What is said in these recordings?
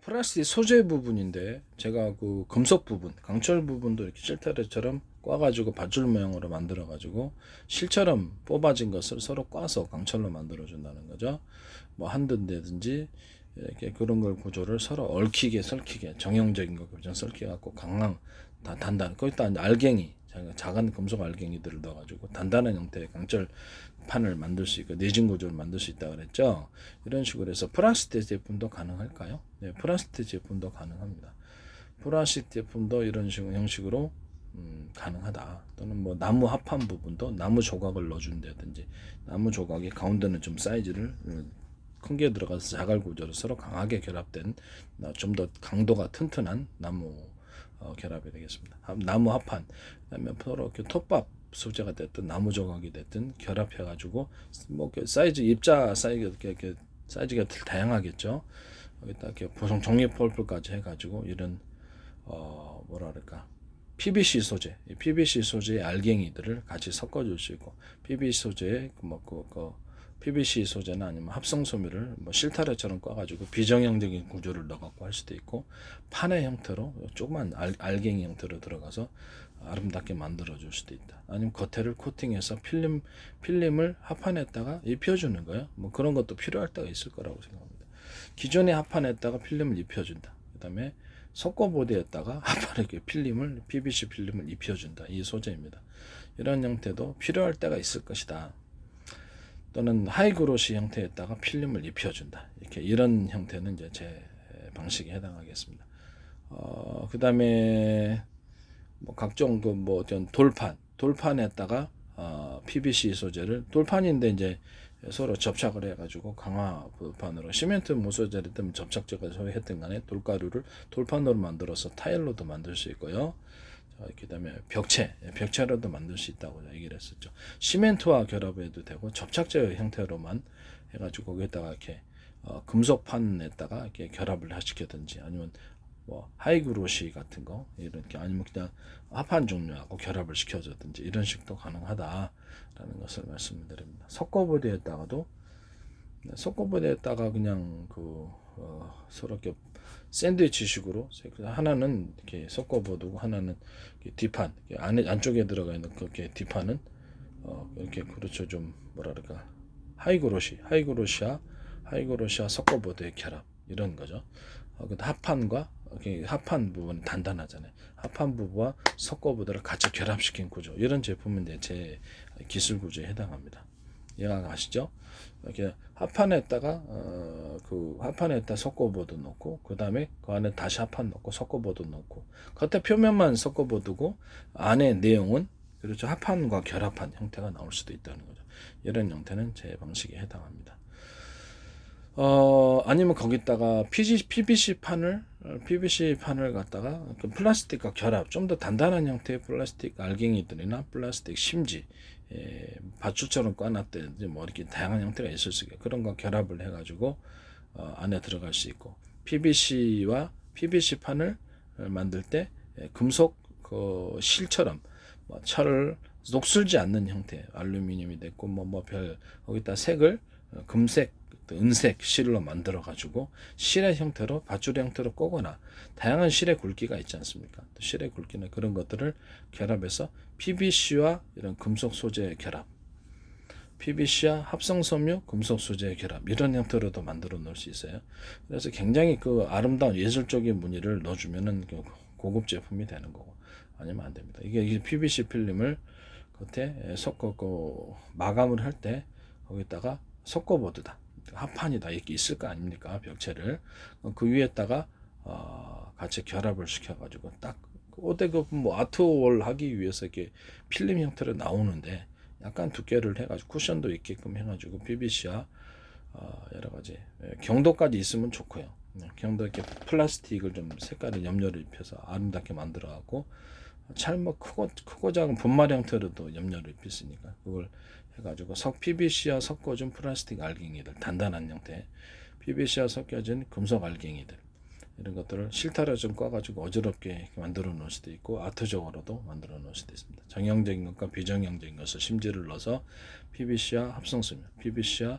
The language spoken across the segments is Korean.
플라스틱 소재 부분인데 제가 그 금속 부분, 강철 부분도 이렇게 실타래처럼 꽈가지고 밧줄 모양으로 만들어가지고 실처럼 뽑아진 것을 서로 꽈서 강철로 만들어준다는 거죠. 뭐 한든데든지 이렇게 그런 걸 구조를 서로 얽히게 설키게 정형적인 거 그냥 설키 갖고 강랑 다 단단 거기다 알갱이 작은 금속 알갱이들을 넣어가지고 단단한 형태의 강철 판을 만들 수 있고 내진 구조를 만들 수 있다 그랬죠. 이런 식으로 해서 플라스틱 제품도 가능할까요? 네, 플라스틱 제품도 가능합니다. 플라스틱 제품도 이런 식으로 형식으로 가능하다. 또는 뭐 나무 합판 부분도 나무 조각을 넣어준다든지 나무 조각이 가운데는 좀 사이즈를 큰 게 들어가서 자갈 구조로 서로 강하게 결합된 좀 더 강도가 튼튼한 나무 결합이 되겠습니다. 나무 합판, 그다음에 서로 이렇게 톱밥 소재가 됐든 나무 조각이 됐든 결합해가지고 뭐 사이즈 입자 사이즈 이렇게 사이즈가 다양하겠죠. 여기다 이렇게 보송 종이 폴프까지 해가지고 이런 뭐랄까 PVC 소재, PVC 소재의 알갱이들을 같이 섞어줄 수 있고 PVC 소재의 PVC 소재나 아니면 합성 섬유를 뭐 실타래처럼 꽈가지고 비정형적인 구조를 넣어갖고 할 수도 있고 판의 형태로 조그만 알갱이 형태로 들어가서 아름답게 만들어줄 수도 있다. 아니면 겉에를 코팅해서 필름을 합판에다가 입혀주는 거예요. 뭐 그런 것도 필요할 때가 있을 거라고 생각합니다. 기존의 합판에다가 필름을 입혀준다. 그 다음에 석고보드에다가 합판에 PVC 필름을 입혀준다. 이 소재입니다. 이런 형태도 필요할 때가 있을 것이다. 또는 하이그로시 형태에다가 필름을 입혀준다. 이렇게 이런 형태는 이제 제 방식에 해당하겠습니다. 그 다음에 뭐 각종 뭐 어떤 돌판에다가 PVC 소재를 돌판인데 이제 서로 접착을 해가지고 강화 돌판으로 시멘트 모서재를 때문에 접착제가 소유했던 간에 돌가루를 돌판으로 만들어서 타일로도 만들 수 있고요. 그 다음에 벽체로도 만들 수 있다고 얘기를 했었죠. 시멘트와 결합해도 되고 접착제 형태로만 해가지고 거기에다가 이렇게 금속판에다가 이렇게 결합을 시키든지 아니면 뭐 하이그로시 같은 거 이렇게 아니면 그냥 합판 종류하고 결합을 시켜주든지 이런 식도 가능하다라는 것을 말씀드립니다. 석고보드에다가 그냥 서로 이렇게 샌드위치식으로 하나는 이렇게 석고보드고 하나는 뒷판 안쪽에 들어가 있는 그렇게 뒷판은 이렇게 그렇죠 좀 뭐랄까 하이그로시아 석고보드의 결합 이런 거죠. 합판과 합판 부분은 단단하잖아요. 합판 부분과 석고보드를 같이 결합시킨 구조 이런 제품은 제 기술 구조에 해당합니다. 이해가 가시죠? 이렇게 합판에다가 합판에다 석고보드 넣고 그 다음에 그 안에 다시 합판 넣고 석고보드 넣고 겉에 표면만 석고보드고 안에 내용은 그렇죠 합판과 결합한 형태가 나올 수도 있다는 거죠. 이런 형태는 제 방식에 해당합니다. 아니면 거기다가 PVC 판을 갖다가 그 플라스틱과 결합, 좀 더 단단한 형태의 플라스틱 알갱이들이나 플라스틱 심지, 밧줄처럼 꽈놨든지 뭐 이렇게 다양한 형태가 있을 수 있게 그런 거 결합을 해가지고 안에 들어갈 수 있고 PVC와 PVC 판을 만들 때 금속 그 실처럼 뭐 철을 녹슬지 않는 형태, 알루미늄이 됐고 거기다 색을 금색 은색 실로 만들어 가지고 실의 형태로 밧줄 형태로 꼬거나 다양한 실의 굵기가 있지 않습니까? 실의 굵기나 그런 것들을 결합해서 PVC와 이런 금속 소재의 결합, PVC와 합성 섬유 금속 소재의 결합 이런 형태로도 만들어 놓을 수 있어요. 그래서 굉장히 그 아름다운 예술적인 무늬를 넣어주면은 고급 제품이 되는 거고 아니면 안 됩니다. 이게 PVC 필름을 겉에 섞고 마감을 할 때 거기다가 석고보드다. 합판이다 이렇게 있을 거 아닙니까? 벽체를 그 위에다가 같이 결합을 시켜가지고 딱 오대급 뭐 아트월 하기 위해서 이렇게 필름 형태로 나오는데 약간 두께를 해가지고 쿠션도 있게끔 해가지고 PVC와 여러 가지 경도까지 있으면 좋고요. 경도 이렇게 플라스틱을 좀 색깔을 염료를 입혀서 아름답게 만들어갖고 찰뭐 크고 작은 분말 형태로도 염료를 입혔으니까 그걸 해가지고 PVC와 섞어준 플라스틱 알갱이들 단단한 형태 PVC와 섞여진 금속 알갱이들 이런 것들을 실타래 좀 꽈가지고 어지럽게 만들어 놓을 수도 있고 아트적으로도 만들어 놓을 수도 있습니다. 정형적인 것과 비정형적인 것을 심지를 넣어서 PVC와 합성섬유 PVC와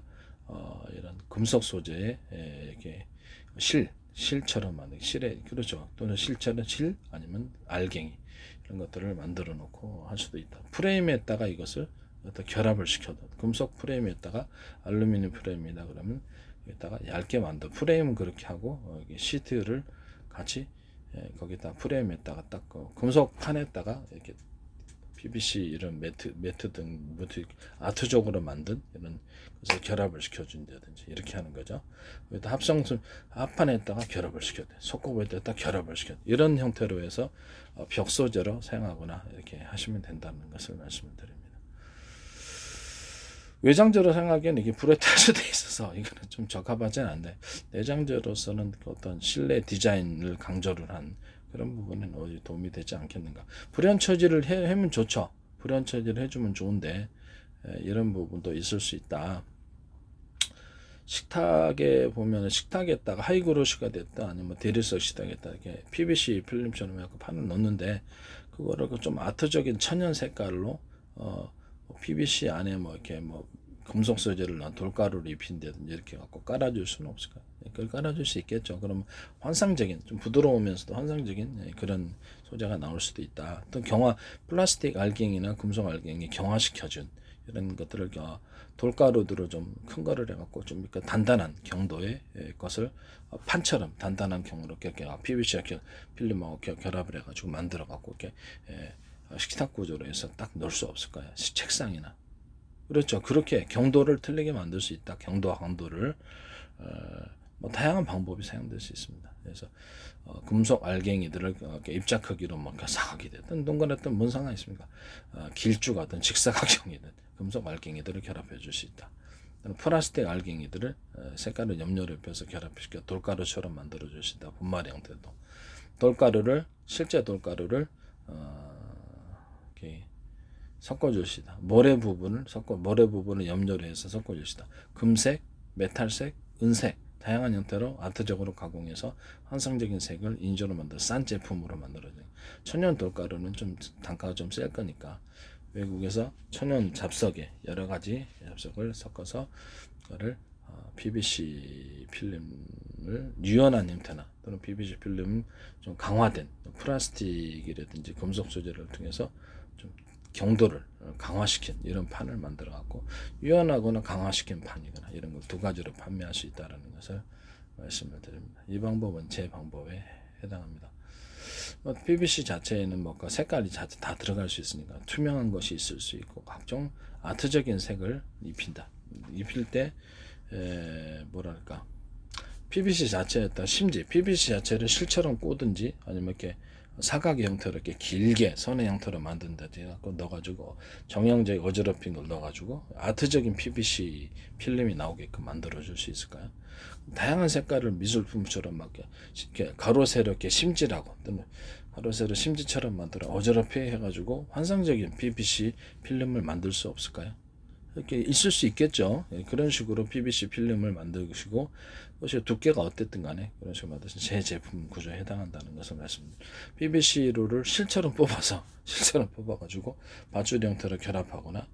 이런 금속 소재의 이렇게 실처럼 만들기, 실에 그렇죠. 또는 실처럼 실 아니면 알갱이 이런 것들을 만들어 놓고 할 수도 있다. 프레임에다가 이것을 결합을 시켜도 금속 프레임에다가 알루미늄 프레임이다 그러면 여기다가 얇게 만들 프레임은 그렇게 하고 여기 시트를 같이 거기다 프레임에다가 딱 금속 판에다가 이렇게 PVC 이런 매트 등 아트적으로 만든 이런 것을 결합을 시켜준다든지 이렇게 하는 거죠. 여기다 합성품 합판에다가 결합을 시켜야 돼. 속고부에다가 결합을 시켜. 이런 형태로 해서 벽 소재로 사용하거나 이렇게 하시면 된다는 것을 말씀을 드립니다. 외장재로 생각하기에는 이게 불에 탈 수도 있어서 이거는 좀 적합하진 않은데 내장재로서는 어떤 실내 디자인을 강조를 한 그런 부분은 어디 도움이 되지 않겠는가. 불연 처리를 하면 좋죠. 불연 처리를 해주면 좋은데 이런 부분도 있을 수 있다. 식탁에 보면 식탁에다가 하이그로시가 됐다 아니면 대리석 식탁에다 이렇게 PVC 필름처럼 해서 판을 넣는데 그거를 좀 아트적인 천연 색깔로 PVC 안에 뭐 이렇게 뭐 금속 소재를 넣은 돌가루를 입힌다든지 이렇게 갖고 깔아줄 수는 없을까요? 그걸 깔아줄 수 있겠죠. 그럼 환상적인 좀 부드러우면서도 환상적인 그런 소재가 나올 수도 있다. 또 플라스틱 알갱이나 금속 알갱이 경화시켜준 이런 것들을 돌가루들로 좀 큰 거를 해갖고 좀 단단한 경도의 것을 판처럼 단단한 경으로 이렇게 PVC 필름하고 결합을 해가지고 만들어갖고 이렇게 식탁 구조로 해서 딱 넣을 수 없을까요? 책상이나. 그렇죠. 그렇게 경도를 틀리게 만들 수 있다. 경도와 강도를 뭐 다양한 방법이 사용될 수 있습니다. 그래서 금속 알갱이들을 입자 크기로 뭐 사각이 되든 동그랗든 뭔 상관이 있습니까? 길쭉하든 직사각형이든 금속 알갱이들을 결합해 줄 수 있다. 플라스틱 알갱이들을 색깔을 염료를 입혀서 결합시켜 돌가루처럼 만들어 줄 수 있다. 분말 형태도. 실제 돌가루를 이렇게 섞어주시다. 모래 부분을 염료로 해서 섞어주시다. 금색, 메탈색, 은색 다양한 형태로 아트적으로 가공해서 환상적인 색을 인조로 만들어 싼 제품으로 만들어져요. 천연 돌가루는 좀 단가가 좀 셀 거니까 외국에서 천연 잡석에 여러 가지 잡석을 섞어서 그거를 PVC 필름을 유연한 형태나 또는 PVC 필름 좀 강화된 플라스틱이라든지 금속 소재를 통해서 좀 경도를 강화시킨 이런 판을 만들어 갖고 유연하거나 강화시킨 판이거나 이런 걸 두 가지로 판매할 수 있다는 것을 말씀을 드립니다. 이 방법은 제 방법에 해당합니다. PVC 자체에는 뭐가 색깔이 다 들어갈 수 있으니까 투명한 것이 있을 수 있고 각종 아트적인 색을 입힌다. 입힐 때 뭐랄까 PVC 자체에다 PVC 자체를 실처럼 꽂든지 아니면 이렇게 사각의 형태로 이렇게 길게 선의 형태로 만든다든지 갖고 넣어가지고 정형적 어지럽힌 걸 넣어가지고 아트적인 PVC 필름이 나오게끔 만들어줄 수 있을까요? 다양한 색깔을 미술품처럼 막 이렇게 가로 세로 이렇게 심지라고 또는 가로 세로 심지처럼 만들어 어지럽히 해가지고 환상적인 PVC 필름을 만들 수 없을까요? 이렇게 있을 수 있겠죠. 그런 식으로 PVC 필름을 만드시고 그것이 두께가 어땠든 간에 그런 식으로 만드신 제 제품 구조에 해당한다는 것을 말씀드립니다. PVC로를 실처럼 뽑아가지고 밧줄 형태로 결합하거나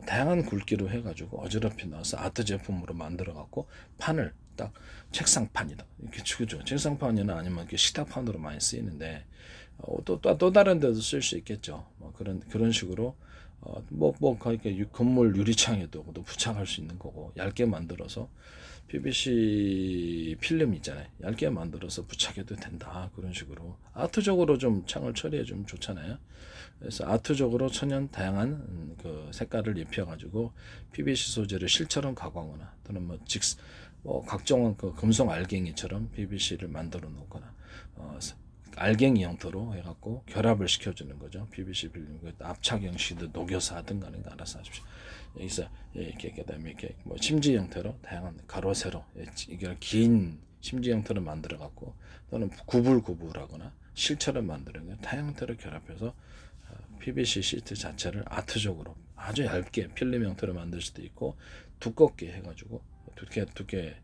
다양한 굵기로 해가지고 어지럽히 넣어서 아트 제품으로 만들어갖고 판을 딱 책상판이다 이렇게 주죠. 책상판이나 아니면 이렇게 식탁판으로 많이 쓰이는데 또 다른 데도 쓸 수 있겠죠. 뭐 그런 식으로 이렇게 건물 유리창에도 부착할 수 있는 거고 얇게 만들어서 PVC 필름 있잖아요. 얇게 만들어서 부착해도 된다. 그런 식으로 아트적으로 좀 창을 처리해 주면 좋잖아요. 그래서 아트적으로 천연 다양한 그 색깔을 입혀가지고 PVC 소재를 실처럼 가공하거나 또는 각종 그 금속 알갱이처럼 PVC를 만들어 놓거나 알갱이 형태로 해갖고 결합을 시켜주는 거죠. PVC 필름 압착 형식도 녹여서 하든 간에 알아서 하십시오. 여기서 이렇게 그다음에 이렇게 뭐 심지 형태로 다양한 가로 세로 이게 긴 심지 형태로 만들어갖고 또는 구불하거나 실처럼 만드는 거 다양한 형태로 결합해서 PVC 시트 자체를 아트적으로 아주 얇게 필름 형태로 만들 수도 있고 두껍게 해가지고 두께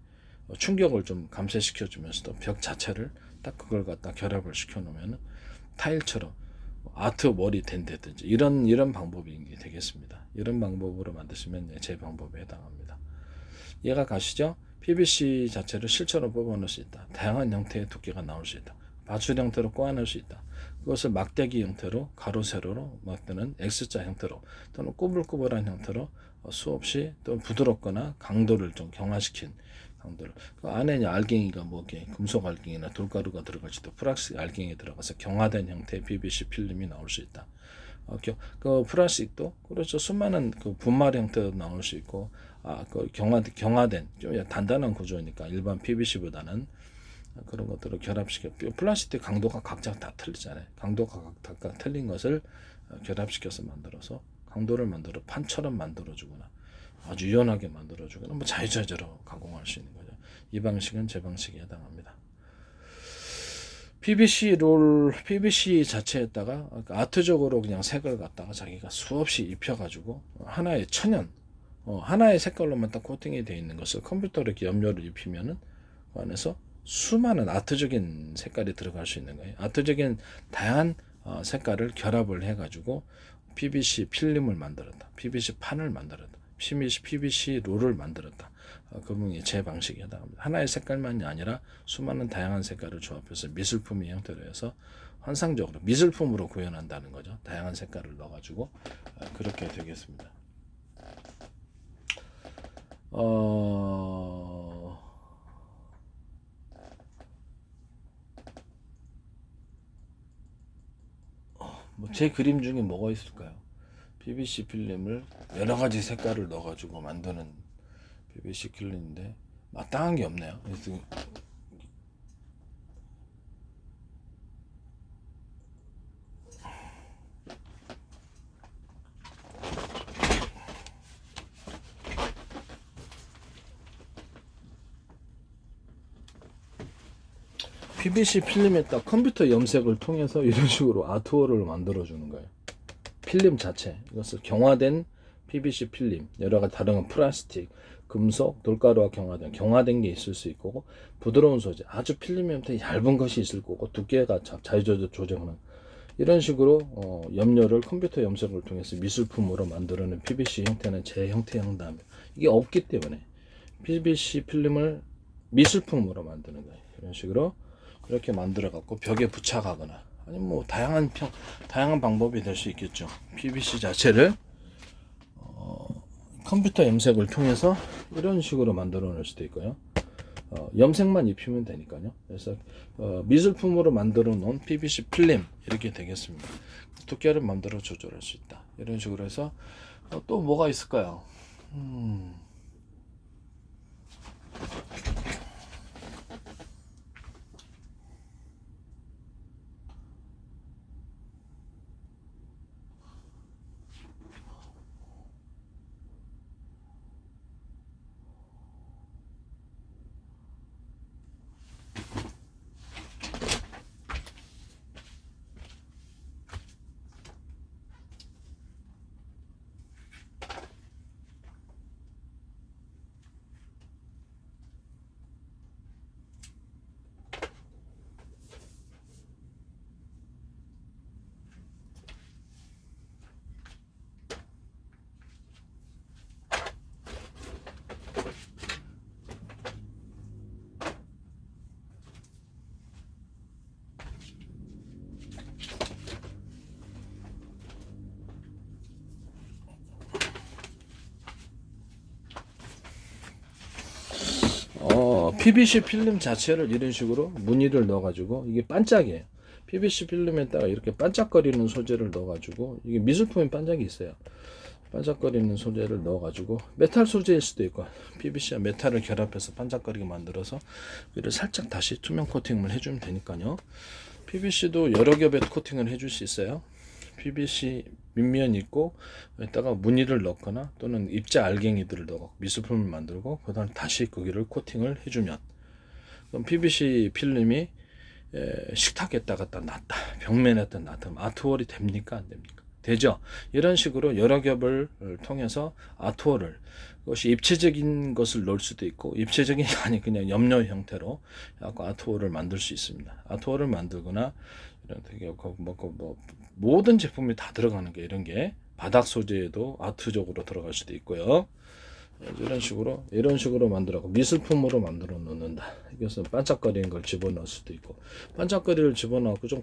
충격을 좀 감쇄시켜주면서도 벽 자체를 딱 그걸 갖다 결합을 시켜 놓으면 타일처럼 아트 머리 된다든지 이런 방법이 되겠습니다. 이런 방법으로 만드시면 제 방법에 해당합니다. 이해가 가시죠? PVC 자체를 실처럼 뽑아낼 수 있다. 다양한 형태의 두께가 나올 수 있다. 바출 형태로 꼬아낼 수 있다. 그것을 막대기 형태로 가로 세로로 막대는 X자 형태로 또는 꾸불꾸불한 형태로 수없이 또 부드럽거나 강도를 좀 경화시킨 강도를 그 안에 알갱이가 뭐 이렇게 금속 알갱이나 돌가루가 들어갈지도 플라스틱 알갱이 들어가서 경화된 형태의 PVC 필름이 나올 수 있다. 그 플라스틱도 그렇죠. 수많은 그 분말 형태도 나올 수 있고 그 경화된 좀 단단한 구조니까 일반 PVC보다는 그런 것들을 결합시켜 플라스틱 강도가 각자 다 틀리잖아요. 강도가 각각 틀린 것을 결합시켜서 만들어서 강도를 만들어 판처럼 만들어주거나 아주 유연하게 만들어주거나 뭐 자유자재로 가공할 수 있는 거죠. 이 방식은 제 방식에 해당합니다. PVC 자체에다가 아트적으로 그냥 색을 갖다가 자기가 수없이 입혀가지고 하나의 천연 하나의 색깔로만 딱 코팅이 되어 있는 것을 컴퓨터로 이렇게 염료를 입히면은 그 안에서 수많은 아트적인 색깔이 들어갈 수 있는 거예요. 아트적인 다양한 색깔을 결합을 해가지고 PVC 필름을 만들었다. PVC 판을 만들었다. PVC 롤을 만들었다. 그분이 제 방식에 해당합니다. 하나의 색깔만이 아니라 수많은 다양한 색깔을 조합해서 미술품의 형태로 해서 환상적으로 미술품으로 구현한다는 거죠. 다양한 색깔을 넣어가지고 그렇게 되겠습니다. 뭐 제 그림 중에 뭐가 있을까요? PVC 필름을 여러 가지 색깔을 넣어가지고 만드는 PVC 필름인데 마땅한 게 없네요. 그래서 PVC 필름에다 컴퓨터 염색을 통해서 이런 식으로 아트월을 만들어 주는 거예요. 필름 자체 이것을 경화된 PVC 필름 여러 가지 다른 플라스틱 금속 돌가루와 경화된 게 있을 수 있고 부드러운 소재 아주 필름 형태 얇은 것이 있을 거고 두께가 자유조절 조정하는 이런 식으로 염료를 컴퓨터 염색을 통해서 미술품으로 만들어낸 PVC 형태는 제 형태에 해당합니다. 이게 없기 때문에 PVC 필름을 미술품으로 만드는 거예요. 이런 식으로 이렇게 만들어 갖고 벽에 부착하거나 아니 뭐 다양한 방법이 될 수 있겠죠. PVC 자체를 컴퓨터 염색을 통해서 이런 식으로 만들어 낼 수도 있고요. 염색만 입히면 되니까요. 그래서 미술품으로 만들어 놓은 PVC 필름 이렇게 되겠습니다. 두께를 만들어 조절할 수 있다. 이런 식으로 해서 또 뭐가 있을까요? PVC 필름 자체를 이런 식으로 무늬를 넣어가지고 이게 반짝이에요. PVC 필름에다가 이렇게 반짝거리는 소재를 넣어가지고 이게 미술품에 반짝이 있어요. 반짝거리는 소재를 넣어가지고 메탈 소재일 수도 있고 PVC와 메탈을 결합해서 반짝거리게 만들어서 이를 살짝 다시 투명 코팅을 해주면 되니까요. PVC도 여러 겹의 코팅을 해줄 수 있어요. PVC 밑면 있고 여기다가 무늬를 넣거나 또는 입자 알갱이들을 넣어 미술품을 만들고 그 다음에 다시 거기를 코팅을 해주면 그럼 PVC 필름이 식탁에다가 놨다 벽면에다 놨다 아트월이 됩니까 안 됩니까? 되죠. 이런 식으로 여러 겹을 통해서 아트월을 그것이 입체적인 것을 넣을 수도 있고 입체적인 게 아니 그냥 염료 형태로 아트월을 만들 수 있습니다. 아트월을 만들거나 이런 되게 뭐 모든 제품이 다 들어가는 게 이런 게 바닥 소재에도 아트적으로 들어갈 수도 있고요. 이런 식으로 만들어고 미술품으로 만들어 놓는다. 이것은 반짝거리는 걸 집어넣을 수도 있고, 반짝거리를 집어넣고 좀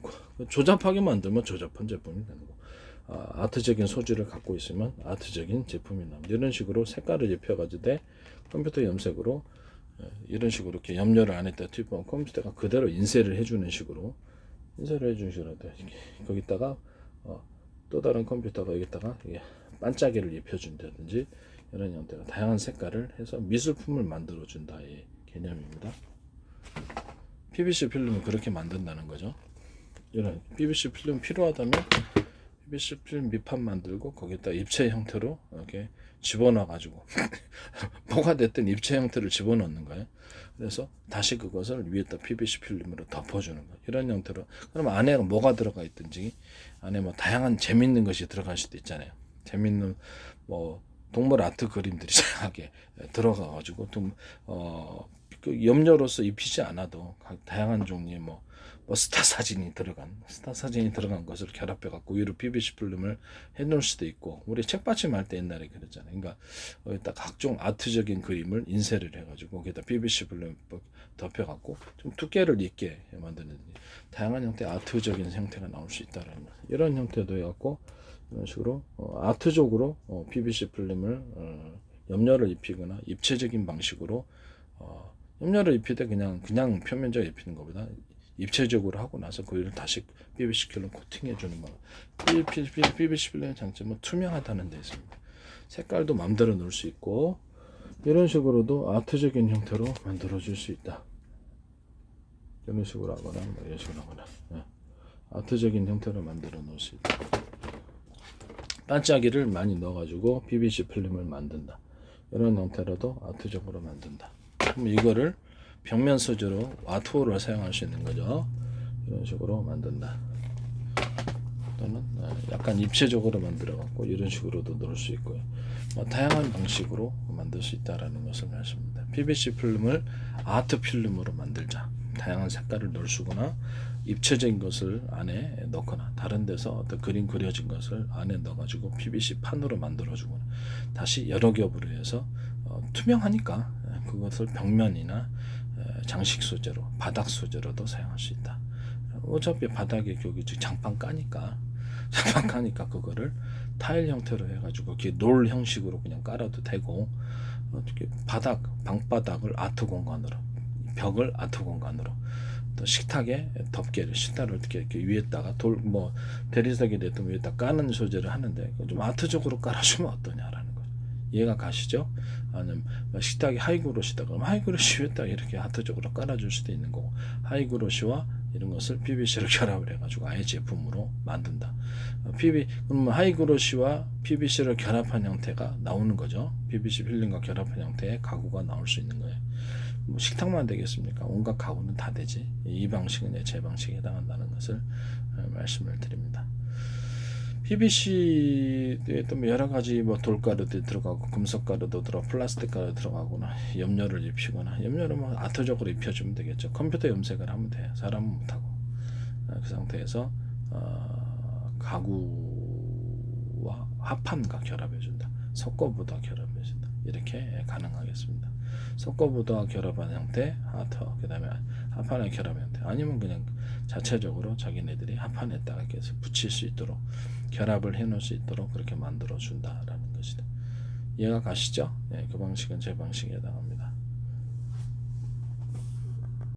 조잡하게 만들면 조잡한 제품이 되는 거. 아트적인 소질을 갖고 있으면 아트적인 제품이 나옵니다. 이런 식으로 색깔을 입혀가지고 컴퓨터 염색으로 이런 식으로 이렇게 염료를 안 했다 투입하면 컴퓨터가 그대로 인쇄를 해주는 식으로 거기다가 또 다른 컴퓨터가 여기다가 반짝이를 입혀준다든지 이런 형태가 다양한 색깔을 해서 미술품을 만들어준다의 개념입니다. PVC 필름은 그렇게 만든다는 거죠. 이런 PVC 필름 필요하다면 PVC 필름 밑판 만들고 거기다 입체 형태로 이렇게 집어넣어 가지고 뭐가 됐든 입체 형태를 집어넣는 거예요. 그래서 다시 그것을 위에다 PVC 필름으로 덮어주는 거예요. 이런 형태로. 그럼 안에 뭐가 들어가 있든지 안에 뭐 다양한 재밌는 것이 들어갈 수도 있잖아요. 재밌는 뭐 동물 아트 그림들이 다양하게 들어가 가지고 그 염료로서 입히지 않아도 다양한 종류의 뭐 스타 사진이 들어간 것을 결합해 갖고 위로 PVC 필름을 해놓을 수도 있고, 우리 책받침할 때 옛날에 그랬잖아요. 그러니까 여기다 각종 아트적인 그림을 인쇄를 해가지고 거기다 PVC 필름 덮여 갖고 좀 두께를 있게 만드는 다양한 형태의 아트적인 형태가 나올 수 있다라는 거. 이런 형태도 해갖고 이런 식으로 아트적으로 PVC 필름을 염료를 입히거나 입체적인 방식으로 염료를 입힐 때 그냥 표면적으로 입히는 것보다 입체적으로 하고 나서 그걸 다시 PVC 필름 코팅해 주는 거. PVC 필름의 장점은 투명하다는 데 있습니다. 색깔도 마음대로 넣을 수 있고 이런 식으로도 아트적인 형태로 만들어 줄 수 있다. 이런 식으로 하거나 이런 식으로 하거나 아트적인 형태로 만들어 놓을 수 있다. 반짝이를 많이 넣어가지고 PVC 필름을 만든다. 이런 형태로도 아트적으로 만든다. 그럼 이거를 벽면 소재로 아트홀을 사용할 수 있는 거죠. 이런 식으로 만든다. 또는 약간 입체적으로 만들어 갖고 이런 식으로도 넣을 수 있고요. 다양한 방식으로 만들 수 있다라는 것을 말씀드립니다. PVC 필름을 아트 필름으로 만들자. 다양한 색깔을 넣을 수거나 입체적인 것을 안에 넣거나 다른 데서 어떤 그림 그려진 것을 안에 넣어가지고 PVC 판으로 만들어주거나 다시 여러 겹으로 해서 투명하니까 그것을 벽면이나 장식 소재로 바닥 소재로도 사용할 수 있다. 어차피 바닥에 여기 장판 까니까 그거를 타일 형태로 해가지고 이렇게 롤 형식으로 그냥 깔아도 되고 어떻게 방바닥을 아트 공간으로 벽을 아트 공간으로 또 식탁에 식탁을 어떻게 이렇게 위에다가 대리석이 됐든 위에다 까는 소재를 하는데 좀 아트적으로 깔아주면 어떠냐라는 거죠. 이해가 가시죠? 아니면 식탁이 하이그로시다 그러면 하이그로시 위에다 이렇게 아트적으로 깔아줄 수도 있는 거고, 하이그로시와 이런 것을 PVC로 결합을 해가지고 아예 제품으로 만든다. 그러면 하이그로시와 PVC를 결합한 형태가 나오는 거죠. PVC 필름과 결합한 형태의 가구가 나올 수 있는 거예요. 식탁만 되겠습니까? 온갖 가구는 다 되지. 이 방식은 제 방식에 해당한다는 것을 말씀을 드립니다. PVC에 또 여러 가지 돌가루도 들어가고 금속가루도 들어가고 플라스틱 가루 들어가거나 염료를 입히거나 염료를 아트적으로 입혀주면 되겠죠. 컴퓨터 염색을 하면 돼요. 사람은 못하고. 그 상태에서 가구와 합판과 결합해준다. 석고보드와 결합해준다. 이렇게 가능하겠습니다. 석고보드와 결합한 형태 아트, 그 다음에 합판의 결합 형태, 아니면 그냥 자체적으로 자기네들이 합판에다가 이렇게 붙일 수 있도록 결합을 해놓을 수 있도록 그렇게 만들어 준다라는 것이다. 이해가 가시죠? 그 방식은 제 방식에 해당합니다.